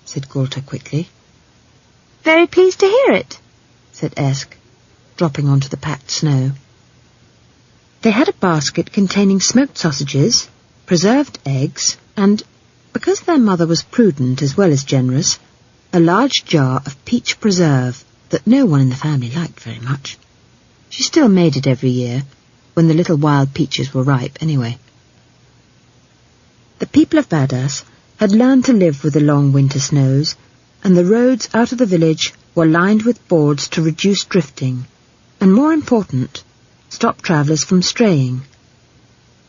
said Gulta quickly. "Very pleased to hear it," said Esk, dropping onto the packed snow. They had a basket containing smoked sausages, preserved eggs, and, because their mother was prudent as well as generous, a large jar of peach preserve that no one in the family liked very much. She still made it every year, when the little wild peaches were ripe anyway. The people of Badass had learned to live with the long winter snows, and the roads out of the village were lined with boards to reduce drifting, and more important, stop travellers from straying.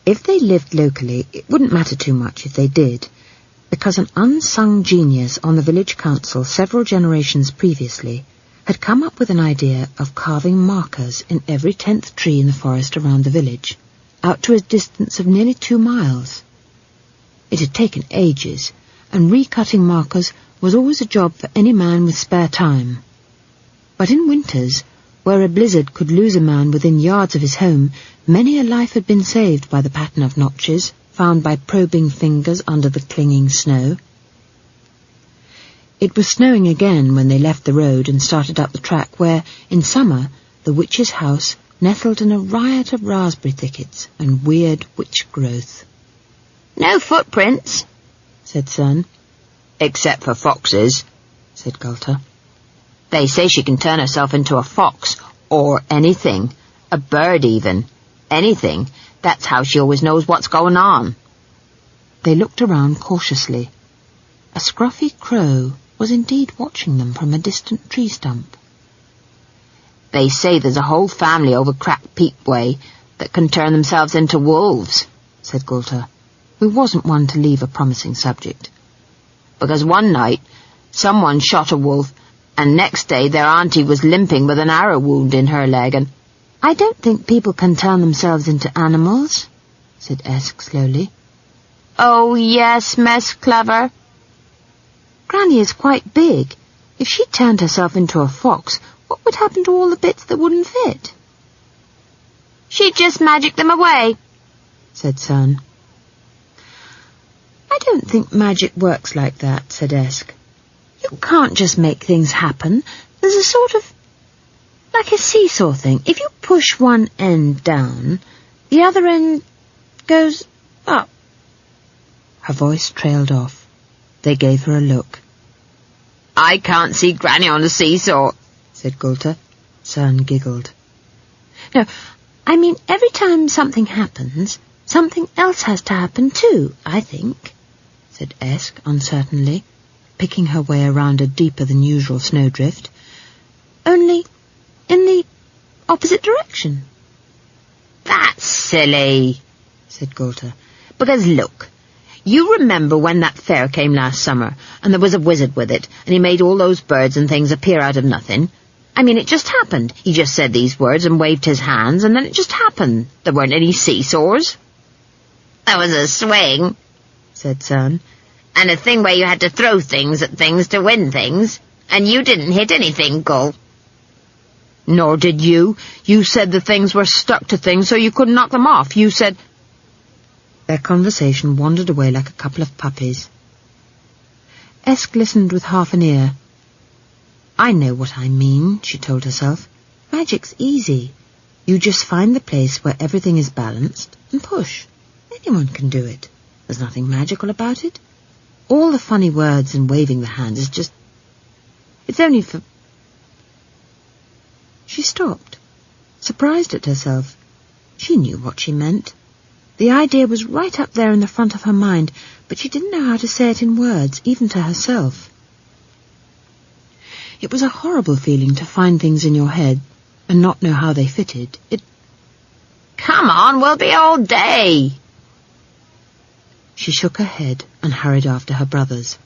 If they lived locally, it wouldn't matter too much if they did, because an unsung genius on the village council several generations previously had come up with an idea of carving markers in every 10th tree in the forest around the village, out to a distance of nearly 2 miles. It had taken ages, and recutting markers was always a job for any man with spare time. But in winters, where a blizzard could lose a man within yards of his home, many a life had been saved by the pattern of notches found by probing fingers under the clinging snow. It was snowing again when they left the road and started up the track where, in summer, the witch's house nestled in a riot of raspberry thickets and weird witch growth. "No footprints," said Cern. "Except for foxes," said Gulta. "They say she can turn herself into a fox, or anything, a bird even, anything. That's how she always knows what's going on." They looked around cautiously. A scruffy crow was indeed watching them from a distant tree stump. "They say there's a whole family over Crack Peak way that can turn themselves into wolves," said Gulta, who wasn't one to leave a promising subject. "Because one night someone shot a wolf, and next day their auntie was limping with an arrow wound in her leg, and—" "I don't think people can turn themselves into animals," said Esk slowly. "Oh, yes, Miss Clever." "Granny is quite big. If she turned herself into a fox, what would happen to all the bits that wouldn't fit?" "She'd just magic them away," said Cern. "I don't think magic works like that," said Esk. "You can't just make things happen. There's a sort of... like a seesaw thing. If you push one end down, the other end goes up." Her voice trailed off. They gave her a look. "I can't see Granny on the seesaw," said Gulta. Cern giggled. "No, I mean every time something happens, something else has to happen too, I think," said Esk uncertainly, picking her way around a deeper-than-usual snowdrift. "Only in the opposite direction." "That's silly," said Gulta. "Because look, you remember when that fair came last summer, and there was a wizard with it, and he made all those birds and things appear out of nothing? I mean, it just happened. He just said these words and waved his hands, and then it just happened. There weren't any seesaws." "There was a swing," said Cern. "And a thing where you had to throw things at things to win things, and you didn't hit anything, Gull." "Nor did you. You said the things were stuck to things so you couldn't knock them off. You said—" Their conversation wandered away like a couple of puppies. Esk listened with half an ear. "I know what I mean," she told herself. "Magic's easy. You just find the place where everything is balanced and push. Anyone can do it. There's nothing magical about it. All the funny words and waving the hands is just... it's only for..." She stopped, surprised at herself. She knew what she meant. The idea was right up there in the front of her mind, but she didn't know how to say it in words, even to herself. It was a horrible feeling to find things in your head and not know how they fitted. "Come on, we'll be all day." She shook her head and hurried after her brothers.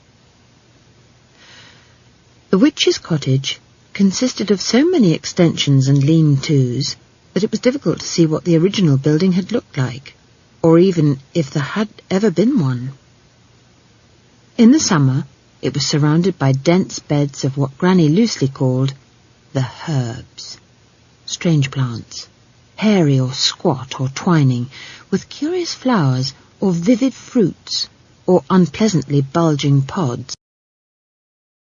The witch's cottage consisted of so many extensions and lean-tos that it was difficult to see what the original building had looked like, or even if there had ever been one. In the summer, it was surrounded by dense beds of what Granny loosely called the herbs, strange plants, hairy or squat or twining, with curious flowers or vivid fruits or unpleasantly bulging pods.